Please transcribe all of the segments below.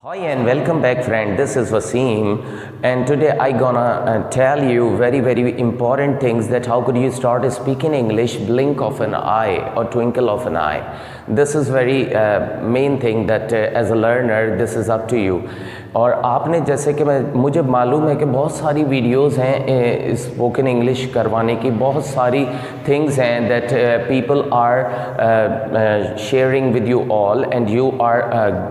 Hi and welcome back friend, this is Wasim and today I gonna tell you very important things that how could you start speaking English blink of an eye or twinkle of an eye. This is very main thing that as a learner this is up to you. और आपने जैसे कि मुझे मालूम है कि बहुत सारी वीडियोस हैं स्पोकन इंग्लिश करवाने की, बहुत सारी थिंग्स हैं that people are sharing with you all and you are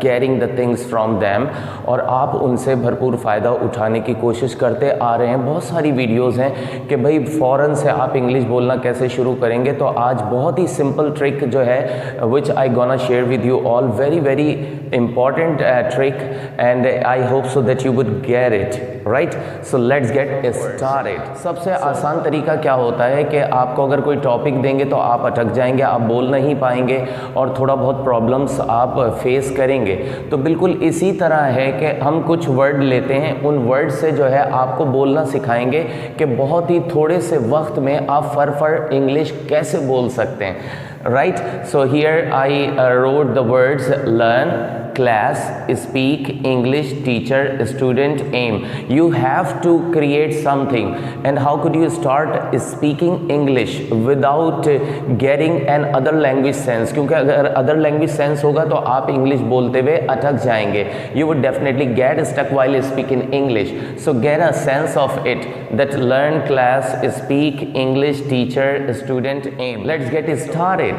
getting the things from them और आप उनसे भरपूर फ़ायदा उठाने की कोशिश करते आ रहे हैं। बहुत सारी वीडियोस हैं कि भाई फ़ौरन से आप इंग्लिश बोलना कैसे शुरू करेंगे, तो आज बहुत ही सिंपल ट्रिक जो है which I gonna share with you all, very important trick and I hope so that you would get it right. So let's get started. सबसे आसान तरीका क्या होता है कि आपको अगर कोई टॉपिक देंगे तो आप अटक जाएंगे, आप बोल नहीं पाएंगे और थोड़ा बहुत प्रॉब्लम्स आप फेस करेंगे। तो बिल्कुल इसी तरह है कि हम कुछ वर्ड लेते हैं, उन वर्ड से जो है आपको बोलना सिखाएंगे कि बहुत ही थोड़े से वक्त में आप फर इंग्लिश कैसे बोल सकते हैं। Right, so here I wrote the words learn, class, speak, English, teacher, student, aim. You have to create something. And how could you start speaking English without getting an other language sense? क्योंकि अगर other language sense होगा तो आप English बोलते हुए अटक जाएंगे. You would definitely get stuck while speaking English. So get a sense of it. That learn, class, speak, English, teacher, student, aim. Let's get started.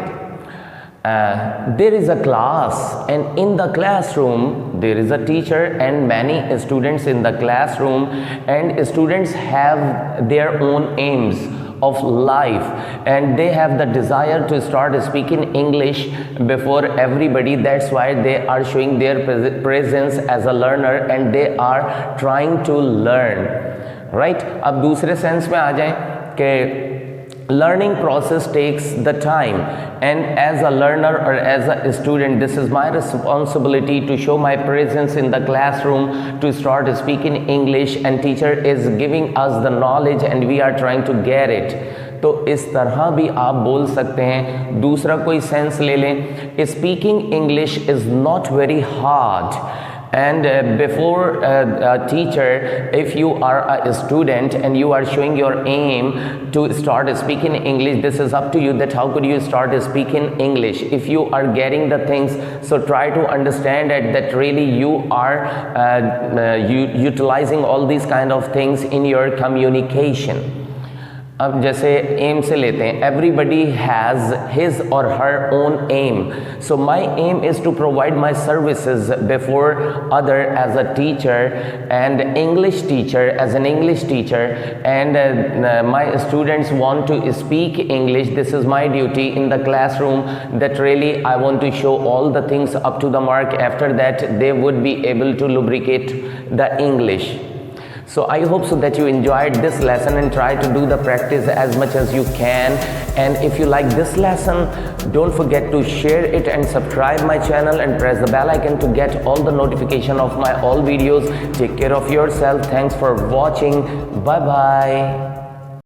There is a class and in the classroom there is a teacher and many students in the classroom, and students have their own aims of life and they have the desire to start speaking English before everybody. That's why they are showing their presence as a learner and they are trying to learn. Right? अब दूसरे sense में आ जाएं कि learning process takes the time, and as a learner or as a student this is my responsibility to show my presence in the classroom to start speaking English, and teacher is giving us the knowledge and we are trying to get it. तो इस तरह भी आप बोल सकते हैं। दूसरा कोई सेंस ले लें, speaking English is not very hard and before a teacher, if you are a student and you are showing your aim to start speaking English, this is up to you that how could you start speaking English. If you are getting the things, so try to understand that really you are utilizing all these kind of things in your communication. अब जैसे M से लेते हैं, everybody has his or her own aim. So my aim is to provide my services before other as a teacher and English teacher as an English teacher, and my students want to speak English. This is my duty in the class room that really I want to show all the things up to the mark. After that they would be able to lubricate the English. So I hope so that you enjoyed this lesson and try to do the practice as much as you can. And if you like this lesson, don't forget to share it and subscribe my channel and press the bell icon to get all the notification of my all videos. Take care of yourself. Thanks for watching. Bye bye.